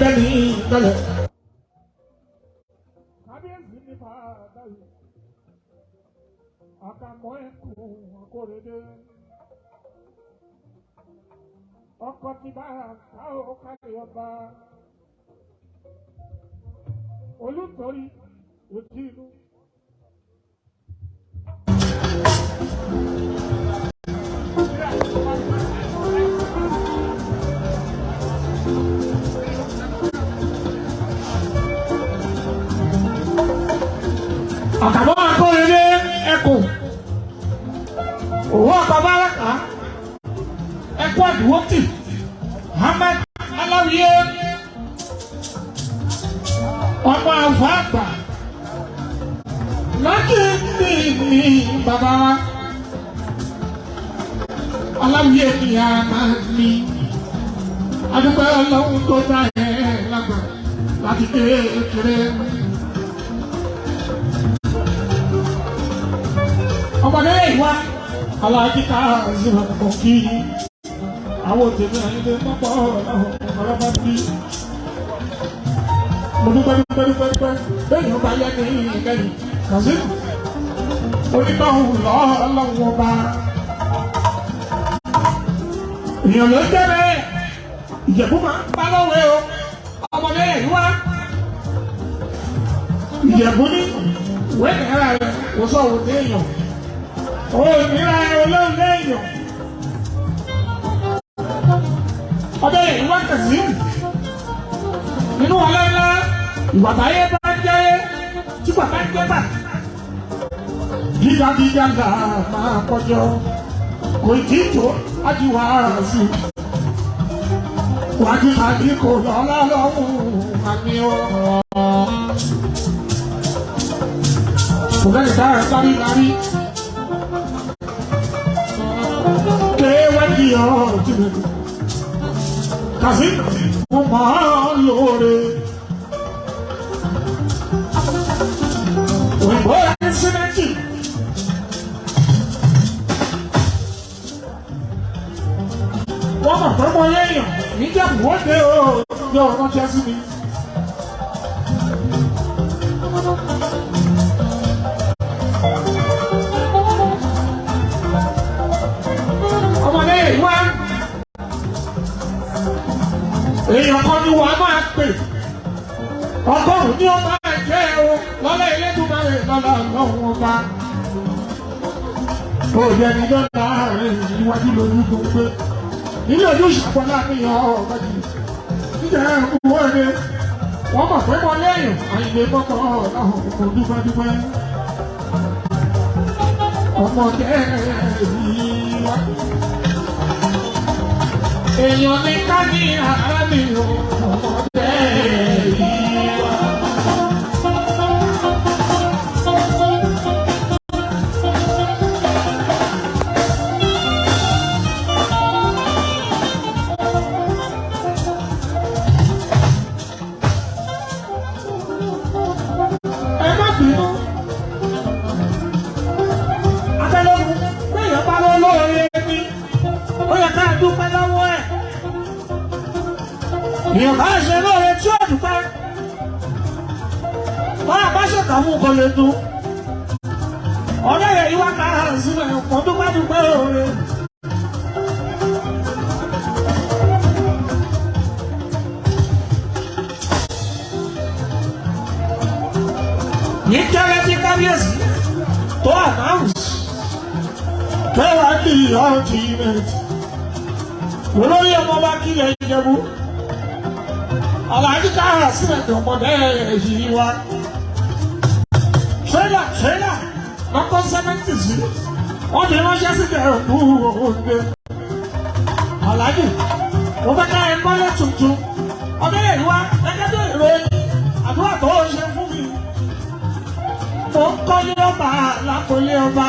bẹ́ẹ̀ ní ìtọ́lẹ̀. kábíyèsí ní fàdá yìí àkàmọ́ ẹ̀kún àkórèdé ọkọ̀ ti bá àwọn kárí ọba olùtọ́rí òtí inú. Àkàmọ́ àkórèdé ẹkùn òwò ọkọ̀ bá lákàá ẹkú àdúrótì Ahmed Aláwìyé ọmọ àfọ àgbà lọ́kì ní bàbá wa Aláwìyé ni a máa ní adúgbò ọlọ́run tó dá ẹ̀ lágbà láti kékeré. ọmọdé ìwà aláàjì ká zìmọ̀ kò kí àwọn òtẹ̀mí àyílé mọ́pọ̀ ọ̀rọ̀bá bí. mo dúpẹ́ bẹ́ẹ̀ yóò bá yẹ ní ìlẹ́yìn Kazeem onítọ̀hún lọ́wọ́ ọba. èèyàn ló jẹ́ bẹ́ẹ̀ Ìjẹ̀bú máa ń pa lọ́wọ́ o ọmọdé ìwà Ìjẹ̀bú ní wẹ́ẹ̀kẹ́rẹ́ rẹ̀ wọ́n sọ òun déèyàn òmìnira olóhùn léèyàn ọdẹ ìwà Kazeem nínú ọlọ́lá ìwà táyé bá jẹ́ tí bàbá ń jẹ́ bà gíga là máa kọjọ kò tí tó ájúwà sí wájú tàbí kò lọ́lá lọ́hùn àmì ọ̀rọ̀ kò lẹ́yìn dára sáré lárí. Kazeem mo máa ń lóore òyìnbó ẹ̀sìnẹ́tì wọ́n mọ̀ pé mo yéèyàn níjẹ̀bù wọ́n dé o yọ ọ̀rọ̀ jẹ́ sí mi. ọmọdé ìwà èèyàn kan ni wàá máa pè ọgọ́rùn-ún ni ó máa jẹ́ o lọ́lá Elédùmarè lọ́lá lọ́wọ́ ọba. òye ni ló ń láàrin iwájú lójú tó ń gbé nílé ojú ìṣàpọ̀lá ní ọ̀gá jù níjà ẹ̀kú wọ́ọ̀dẹ wọ́n mọ̀ pé mo lẹ́yìn àyìnbó mọ́kọ́ ọ̀làhùn kò dúpẹ́dúpẹ́. ọmọdé yìí wá èèyàn ní ká ní àárín ọmọdé yìí wá. ẹ má bínú abẹ́lẹ́kùn péyàn bá lọ lóore ní ó yẹ ká dúpẹ́ lọ́wọ́ ẹ̀. èèyàn bá ṣe lóore tí ó dúpẹ́ wọ́n á bá ṣèkà fún kò lè dùn. ọ̀rẹ́ rẹ̀ yìí wá ká sílẹ̀ kò dúpẹ́ lóore. ní kẹ́lẹ́ tí kábíyèsí tó announce kẹwàá ní ultimate olórí ọmọọba kílẹ̀ Ìjẹ̀bú Alhaji Kára sílẹ̀ ọmọdé yìí wá tírélà lọ́kọ́ 70 sí wọ́n fi ránṣẹ́ sí Ìjẹ̀bú Òde. Alhaji mo fẹ́ ká ẹ kọ́lé tuntun ọdún yìí wá gẹ́gẹ́ bí èrè àdúrà tó ń ṣe fún mi. mo ń kọ́lé ọba lápòlé ọba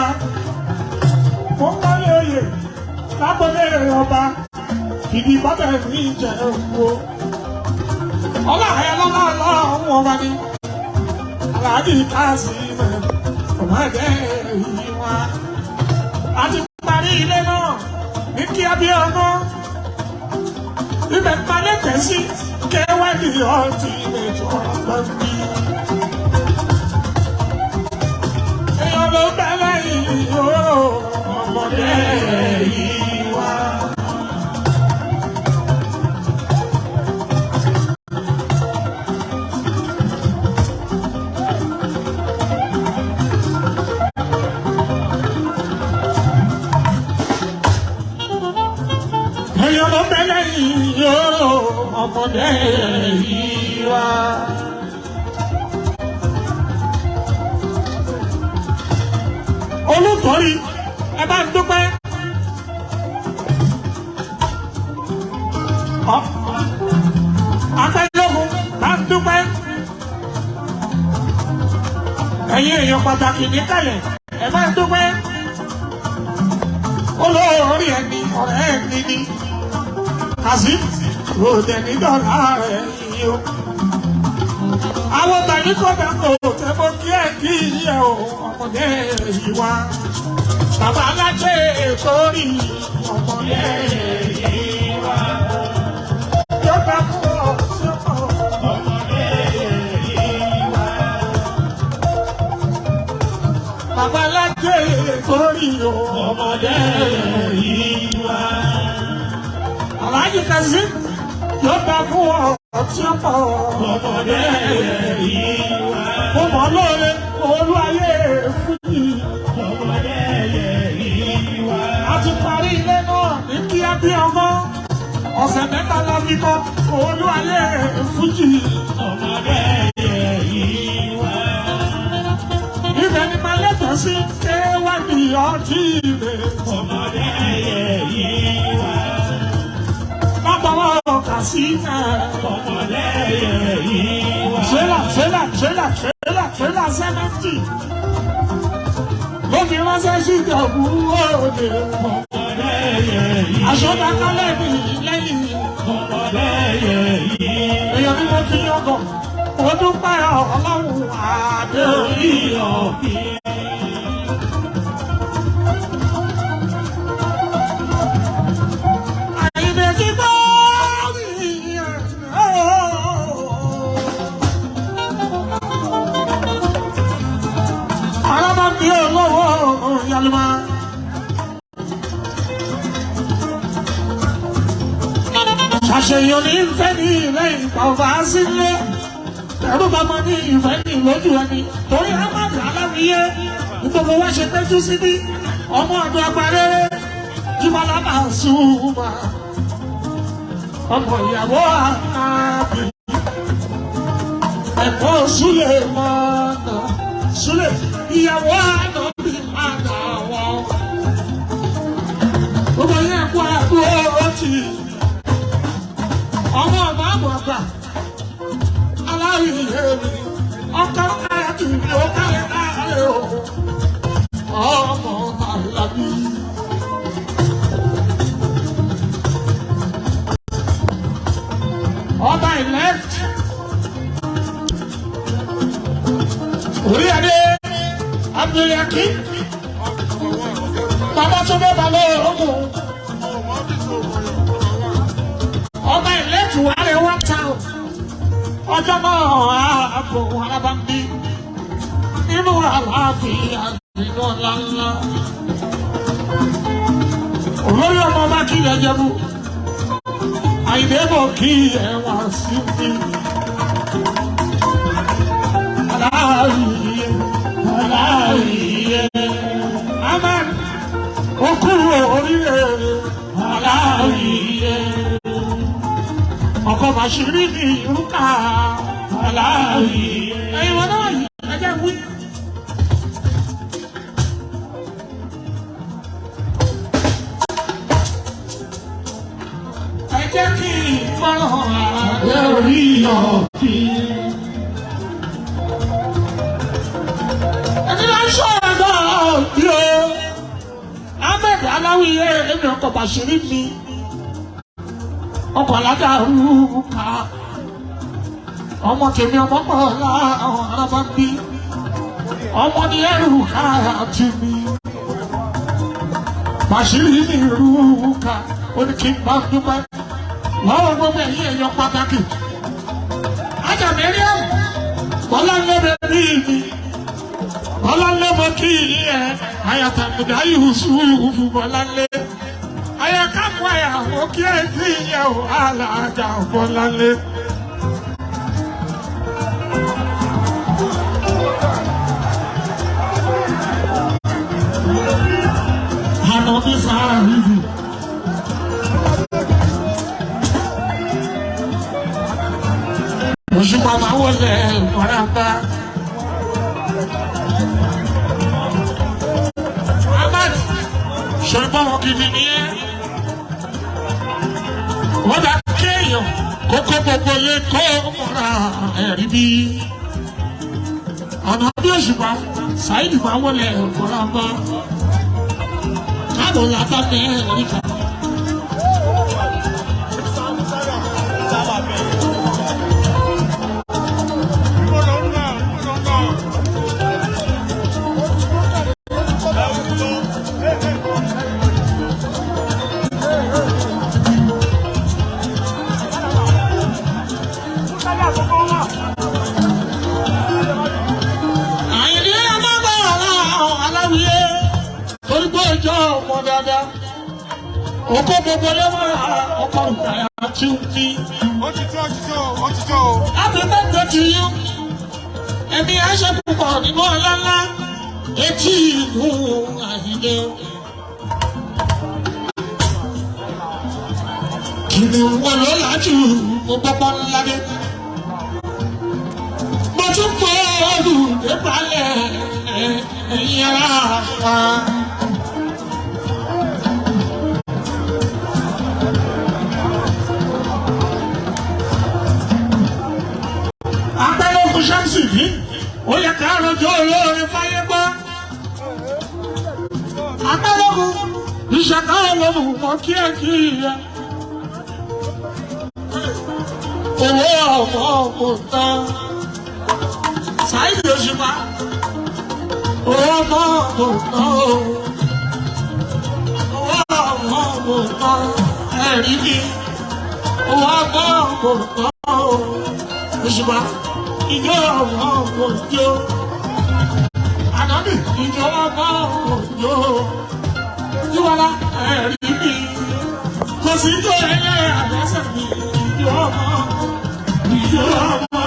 mo ń kọ́lé oyè lápòlé ọba ìdí bọ́tẹ̀ ní Ìjẹ̀bú ọlọ́run ọlọ́run ọba ni Alhaji Kazeem ọmọdé yìí wá. a ti parí ilé náà ní kí abíọ́nà ibẹ̀ palẹ̀ tẹ̀sí kẹwàá ní ọtí ètò ọgbẹ́ bí. Èèyàn ló bẹ̀rẹ̀ yìí ó ọmọdé yìí wá. Èèyàn ló bẹ̀rẹ̀ yìí ó ọmọdé yìí wá. Olùkọ́rí ẹ bá ń dúpẹ́. Akẹ́lẹ́gùn bá ń dúpẹ́. Ẹ̀yin èèyàn pàtàkì níkàlẹ̀ ẹ bá ń dúpẹ́. Olórí ẹni ọ̀rẹ́ ẹni ni Kazeem ròdẹ̀ ní dọ̀là rẹ̀ yìí o. Àwọn tàbí kọ́dà kò tẹ́bọ̀ kí ẹ kí iye o ọmọdé yìí wá. Bàbá alájẹ sórí ọmọdé yìí wá. Yọ̀gbà fún ọ sọ́kọ̀ ọmọdé yìí wá. Bàbá alájẹ sórí ọmọdé yìí wá. Alhaji Kazeem yọ̀gbà fún ọ sọ́kọ̀ ọmọdé yìí wá. Mo mọ̀ lóore olúwayé fújì ọmọdé yìí wá. A ti parí ilé náà ní kíá bí ọmọ. Ọ̀sẹ̀ mẹ́ta la fi kọ́ olúwayé fújì ọmọdé yìí wá. Ibẹ̀ ni màá lẹ́tọ̀ọ́ sí ké wá ní ọtí rẹ̀ ọmọdé yìí wá. Bàbá wa kà sí náà ọmọdé yìí wá. Tírélà sẹ́mẹ́ntì ló fi ránṣẹ́ sí ìjọ̀bú òde. Aṣọ́dàkálẹ̀ mi lẹ́yìn èèyàn ni mo fi yọ̀gọ̀. Mo dúpẹ́ Ọlọ́run àdé orí ọ̀gbìn. Ṣàṣeyàn ní ìfẹ́ ní ilé ìpàwọ̀ sílé. Ẹ̀rù bàbá ní ìfẹ́ ní ìlójú ẹni. Torí Ahmadu Aláwìyé nítorí wọ́n ṣe péjú síbí. Ọmọ ọdún agbárẹ́rẹ́ Jíbọ́lá Pasuma. Ọmọ ìyàwó Ànábì. Ẹ̀kọ́ Súlè mọ́nà. Súlè ìyàwó Ànábì mọ́nà wọn. Gbogbo yẹn kú àdúró tì í. Ọmọ ọmọ àbọ̀ àgbà Aláwìyé mi ọkọ̀ káyà tù mí ó káyà káyà o ọmọ Àlàbí. Ọba elect orí adé Abdulyakin Babátúndé Balógun. Ọba ìlẹ́tù wà lè wá ta o. Ọjọ́ náà àpò alábàmbí nínú àlàáfíà nínú ọ̀làńlá. Olórí ọmọ bá kí ilẹ̀ jẹ́bú. Àyìnbó bò kí ẹ wá sí mi. Aláwìyé Aláwìyé Ahmed okú oríire Aláwìyé. Ọkọ̀ Bàṣírí ní ìrúkà Aláwìyé. Ẹ̀yin wọn náà yìí ẹjẹ́ wí. Ẹ jẹ́ kí ìfọ̀rọ̀ àdé orí ọ̀fìn. Ẹni máa ń ṣọ́ ọ̀dọ́ òbí o. Ahmed Aláwìyé ẹ̀mí ọkọ̀ Bàṣírí mi. Ọkọ̀ alájà rúkà ọmọ tèmi ọmọ pọ̀ láwọn arábá ń bí ọmọ ní ẹrù ká àti mi Bàṣírí ní rúkà ó ní kí n bá dúpẹ́ lọ́wọ́ gbogbo ẹ̀yìn èèyàn pàtàkì Bọ́láńlé bẹ̀rẹ̀ mi. Bọ́láńlé mo kí ẹ. Ayàtàmùdá Yusufu Bọ́láńlé. Ayàkápọ̀ àyàwó kí ẹ kí ẹ o alájà Bọ́láńlé. Ànàbí sáà rìbì. Òṣùpá máa wọlé ìfọ̀ràbá. Ahmad ṣọ̀rọ̀pọ̀ wọn gidi ni ẹ́. Wọ́n dá kéèyàn kókó gbogbo lé kó mọ́ra ẹ̀rí bí. Ọ̀nà bí Òṣùpá Saidi máa wọlé ìfọ̀ràbá. Káàbọ̀ látà Amẹ́ríkà. Oko gbogbo lẹ́wọ̀n ọkọ̀ ìgbàyà tí ó fi. Ó ti tó. Happy birthday to you. Ẹ̀mí aṣọ púpọ̀ nínú ọlá ńlá. Etí ìlú Àyìndé. Kìnìún wọn ló lájú gbogbo ńlá dé. Mo tún pọ̀ olùdébálẹ̀ ẹ̀yìn ara wa. Ṣáǹsì ní ó yẹ ká rọjò olóore fáyé gbọ́. Akálọ́gùn ìṣàkà olóhùn mọ́ kíákíá. Owó ọmọ kò tán. Saidi Òṣùpá. Owó ọmọ kò tán o. Owó ọmọ kò tán. Ẹ̀rí mi. Owó ọmọ kò tán o. Òṣùpá. Ìjọ ọmọ òjò, ànábì ìjọ ọmọ òjò, Jíwọ́lá ẹ̀rí mi, kò sí ìjọ ẹ̀yẹ àdẹ́sẹ̀ mi, ìjọ ọmọ òjò, ìjọ ọmọ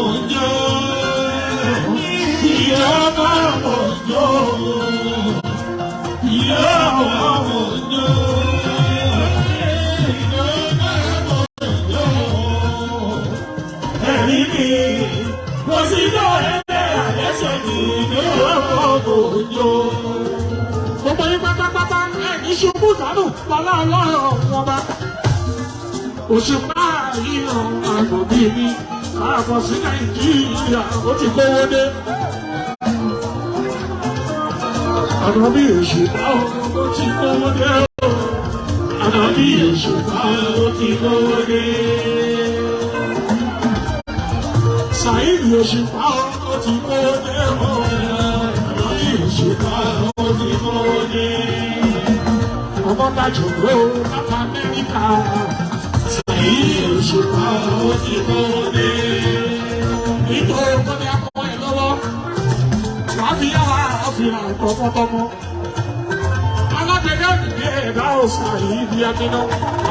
òjò, ìjọ ọmọ òjò, ẹ̀rí mi. Gbogbo yín pátápátá ẹ̀ní ṣubú dànù pọ̀lá ọlọ́rọ̀ wọn bá. Òṣùpá ìran àgbòbí mi káàbọ̀ sí Nàìjíríà ó ti kówó dé. Ànábì Òṣùpá ó ti kówó dé. Ànábì Òṣùpá ó ti kówó dé. Saidi Òṣùpá ó ti kówó dé. Ànábì Òṣùpá ó ti kówó dé. Ọmọ dájú ló láti Amẹ́ríkà. Saidi Òṣùpá ó ti kówó dé. Nítorí ọkọ ni akọ ẹ lọ́wọ́. Wàá fi yá wa àfihàn tọmọtọmọ. Alágbèdè ìdílé ẹ̀dá ọ̀sà yìí di ẹgbẹ́ná.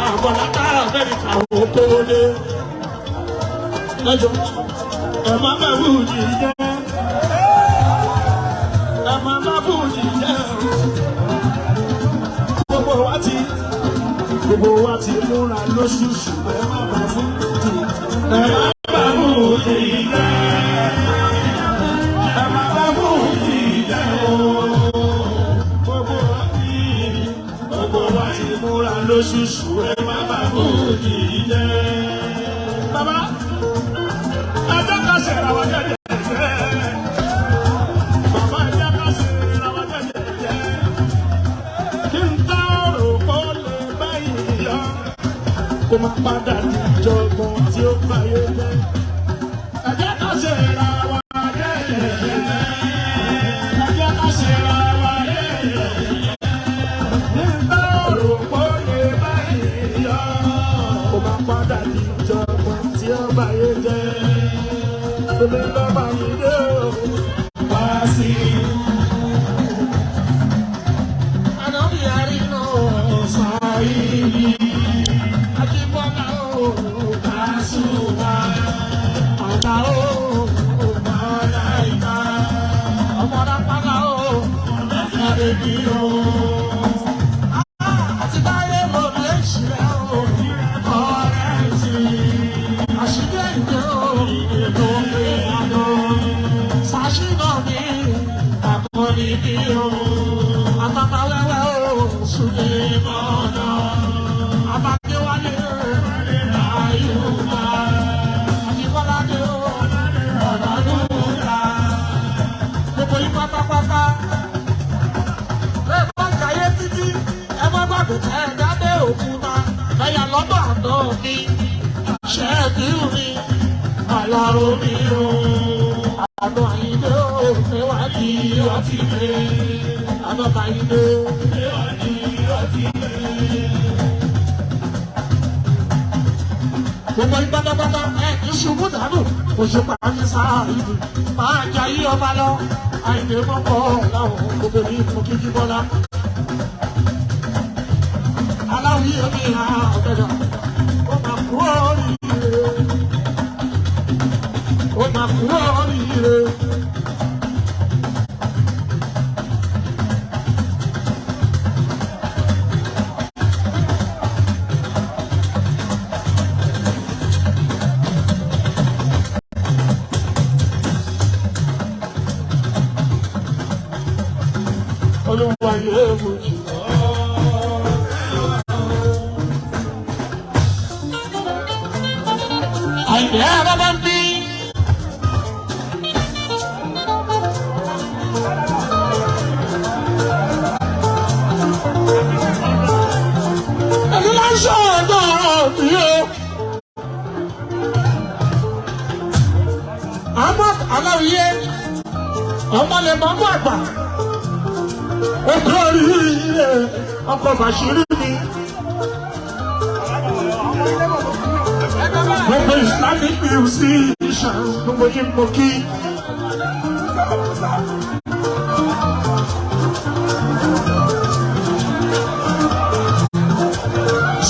Àbọ̀ láti Amẹ́ríkà ó kówó dé. Lọ́jọ́ ẹ máa bá fújì jẹ́. Ẹ máa bá fújì jẹ́. Gbogbo wa ti múra lóṣooṣù. Ẹ máa bá fújì. Ẹ máa bá fújì jẹ́. Ẹ máa bá fújì jẹ́ o. Gbogbo wa ti múra lóṣooṣù. Ẹ máa bá fújì jẹ́. Bàbá. Kó má padà ní ìjọgbọ́n tí ó báyé jẹ́. Ẹ jẹ́ ká ṣe ra wa yẹ́yẹ́. Ẹ jẹ́ ká ṣe ra wa yẹ́yẹ́. Nígbà òròpó lè báyìí yọ. Kó má padà ní ìjọgbọ́n tí ó báyé jẹ́. èmi lọ́ba yìí dé o. Wá sí i. Ànábì àrínà sáyé. Àjíbọ́lá o, Pasuma. Àgbà o, Màláíkà. Ọmọdé pátá o, ọ̀rẹ́ bí o. Àti báyé mo lè ṣe o, ọ̀rẹ́ sí i. Àṣìlẹ̀ ìjọ ètò ìyàdó. Sàṣìnà mi, àkọ́ni bí o. Àtàtà wẹ́wẹ́ o, sùnlé mọ́nà. Àbájẹ́wálé Àyùbá. Àjíbọ́ládé o, Ọ̀nàdúrà. Gbogbo yín pátápátá. Bẹ́ẹ̀ bá jayé títí, ẹ má gbàgbé tẹ́ ẹ dábẹ́ òkúta. Ẹ̀yà lọ́dọ̀ àná mi, ṣẹ́ẹ̀dì mi, àlàrò mi o. Àná àyíndé o, ẹwà ní ọtí lé. Àná àyíndé, ẹwà ní ọtí lé. Gbogbo yín pátápátá ẹ̀ ní ṣubú dànù, òṣùpá ní sáà ìlú. Máa jayé ọba lọ, àyíndé mọ́kọ́ ọ̀làwọ̀ gbogbo ní ìfúnkíjí bọ́lá. Aláwí omi ha ọ̀gẹ̀dẹ̀, ó máa kú oríire. Ó máa kú oríire. Olúwa yóò mú jù lọ. Àìdè àbábá ń bí. Ẹni máa ń sọ ọ̀dọ́ mi o. Àmọ́ aláwìyé, ọmọ lè mọ́ mọ́ àgbà. Ó kọ́ oríire, ọkọ̀ bàṣírí mi. Gbogbo Islamic musicians, gbogbo yín mo kí.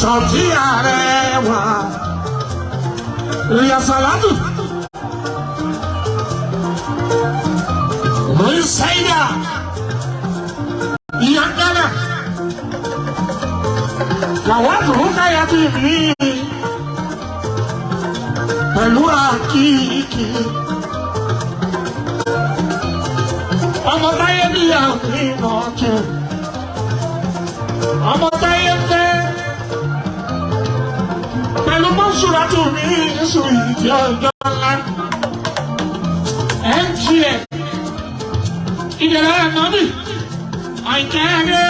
Sọ̀tí Arẹwà, Ríyà Sàlátù, Lóyún Sáídà, Ìyá Gánà, Gàwádùn Rúkáyà bí mi. Pẹ̀lú àkíkí. Ọmọ táyé bí àmì ọ̀tún. Ọmọ táyé fẹ́. Pẹ̀lú mọ́ṣúrátù mi ìṣù ìdí ọjọ́ ńlá. MTN. Ìdẹ̀rẹ̀ ẹ̀nàmì. Àìkẹ́rẹ́.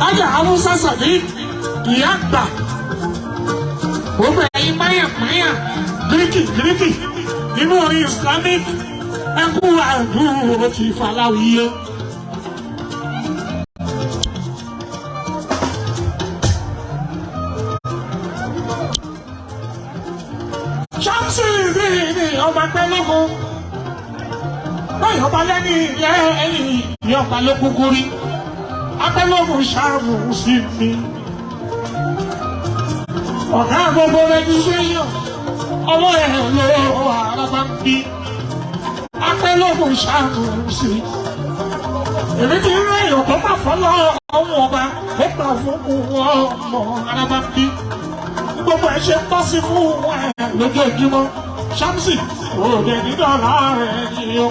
Ajá Awúsá Sàdí. Ìyá àgbà. Gbogbo ẹ̀yin máyàmáyà gíríkì nínú orin Islamic ẹkú àdúró ti Fàláwíyé. Ṣáàmùsì ní ọba pẹ́lẹ́kùn. Báyọ̀ ọba lẹ́ni ilé ẹ̀yìn ní ọba ló kúkú rí. Apẹ́lẹ́kùn Ṣáàmùsì mi. Ọ̀gá gbogbo registration, ọwọ́ ẹ̀ ló àràbà ń bí. Apẹ́lẹ́kùn Ṣáàmùsì. Èmi ti rí èèyàn tó bá fọ́lọ́ ọmọ ọba, ó gbà fún ọmọ àràbà ń bí. Gbogbo ẹ̀ ṣe tọ́ sí fún ẹ̀ lójoojúmọ́. Ṣáàmùsì, òde nídọ̀ọ́lá rẹ̀ ni ó.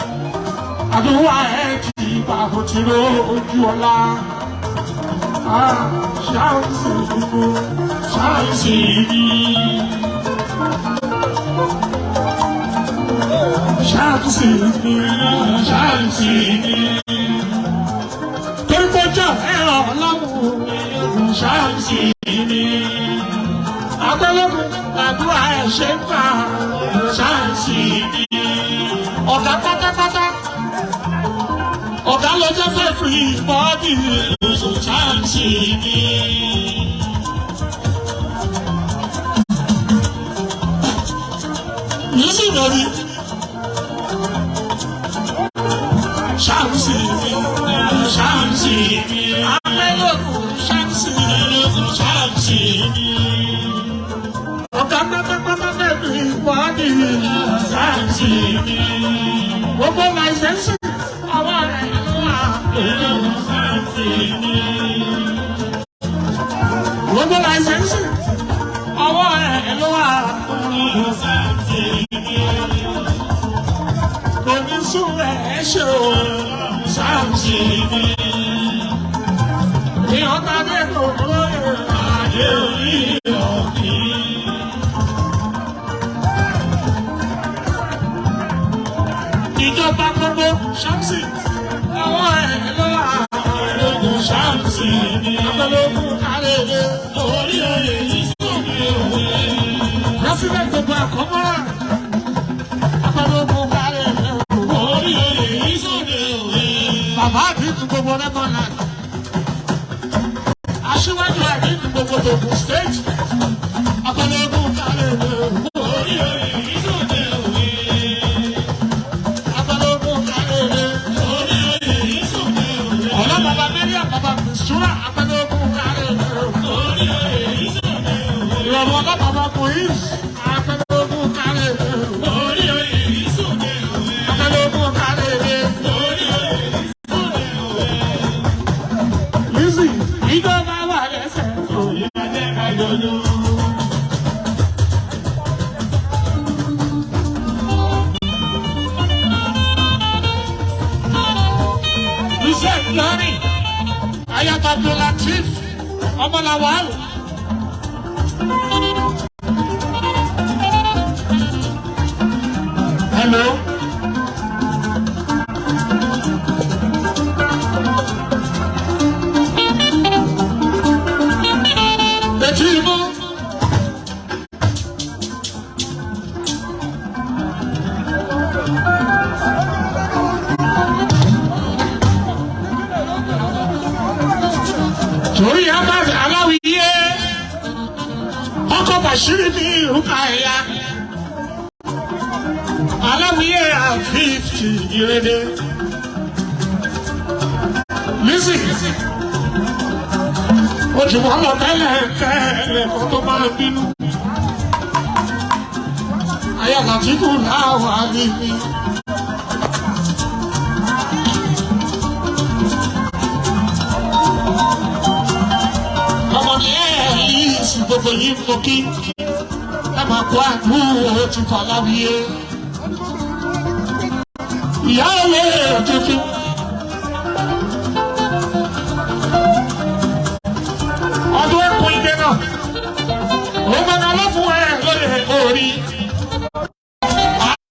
Àdúrà ẹ̀ ti bàbá ti lójú ọlá. Ṣáàmùsì nínú. Ṣáàmùsì ní. Ṣáàmùsì ní. Ṣáàmùsì ní. Torí kó jọ ẹ̀rọ ọlọ́run Ṣáàmùsì ní. Apẹ́lẹ́kùn àdúrà ẹ̀ ṣe ń fà Ṣáàmùsì ní. Ọ̀gá pátápátá. Ọ̀gá lọ́jọ́ fẹ́ fi bọ́ọ̀dì Ṣáàmùsì ní. tóbi. Ṣáàmùsì ṣáàmùsì amẹ́lòkùn ṣáàmùsì ṣáàmùsì. Ọ̀gá mẹ́tẹ́mẹ́tẹ́ mi wá ní ṣáàmùsì. Gbogbo láìsẹ̀nsì àwọn ẹ̀rọ wà ṣáàmùsì. Gbogbo láìsẹ̀nsì àwọn ẹ̀rọ wà ṣáàmùsì. Ṣe o ṣáàmùsì ni ìyọ̀tá dé kòkòrò àdé orí ọ̀kì. Ìjọba gbogbo ṣáàmùsì àwọn ẹ̀rọ àlejò ṣáàmùsì ni abẹ́lógún kárẹ̀lẹ̀ orí oyè yìí sókè òwe. Pírẹ́sìdẹ̀ntì gbogbo àkọ́mọ́ra abẹ́lógún kárẹ̀lẹ̀ orí oyè yìí sókè òwe. Bàbá àdínkù gbogbo lẹ́mọ̀nà aṣíwájú àdínkù gbogbo Ògùn state abẹ́lógún kárẹ̀lẹ̀ orí oyè yìí sókè òwe. Abẹ́lógún kárẹ̀lẹ̀ orí oyè yìí sókè òwe. Ọ̀la bàbá Mẹ́ríà bàbá Mùsùlùmá abẹ́lógún kárẹ̀lẹ̀ orí oyè yìí sókè òwe. Ìrọ̀rùn ọ̀la bàbá Moise abẹ́lógún kárẹ̀lẹ̀ orí oyè yìí sókè òwe. Abẹ́lógún kárẹ̀lẹ̀ orí oyè yìí sókè òwe. Lísì ìjọba wà lẹ́sẹ̀ òye ẹ̀jẹ̀ kájọ́jọ́. Lọ́rìn ayaba Abdulatif Ọmọlawal. Hello. Betimu. Torí Ahmad Aláwìyé ọkọ̀ Bàṣírí ní ìrúkà ẹ̀yà Aláwìyé àfíìfì ìrẹ́dẹ́ Lísì ó ti wọ́n lọ tẹ́lẹ̀ kó tó máa bínú ayàgà tí kò láwà níbi. Gbogbo yìí mo kí ẹ máa kó àdúrà ti Fàláwìyé ìyá òwe tuntun. Ọdún ẹkùn ìdè náà ó máa lọ fún ẹ lórí orí.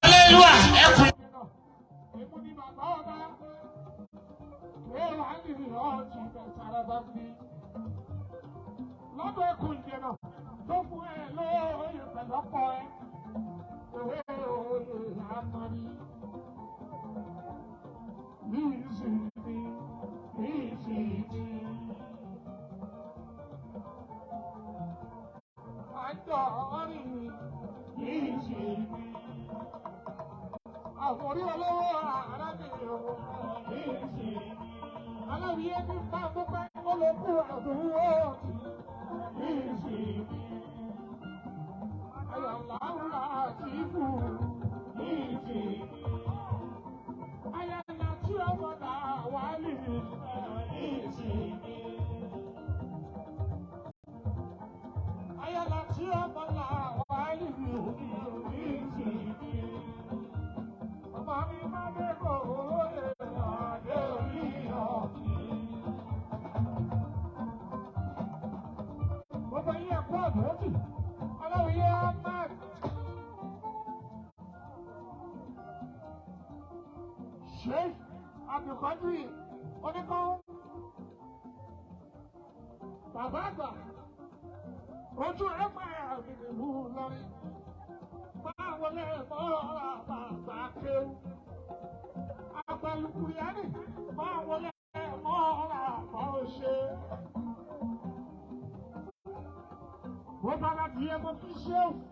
Aleluya ẹkùn ìdè náà. Èmi ni bàbá ọba ó wà ní ọ̀jì ìbẹ̀sára bá fi. Lọ́dọ̀ ẹkùn ìdè náà tó fún ẹ lóye pẹ̀lọ́pọ̀ ẹ òwe òye àmọ́rí ní ìsinmi ní ìsinmi. Àjọ ọ̀rìn ní ìsinmi. Àforí olówó arábìnrin ní ìsinmi. Aláwìyé ní bá gbogbo olókùn àdúgbò. Sheikh Abdulkadir oníkan bàbá àgbà ojú ẹ máa àbìlú lọrin máa wọlé mọ́ra bàbá kéwù àgbàlùkùrìánì máa wọlé mọ́ra bá ó ṣe. Wọ́n bá láti yẹ kó fi ṣe òfin.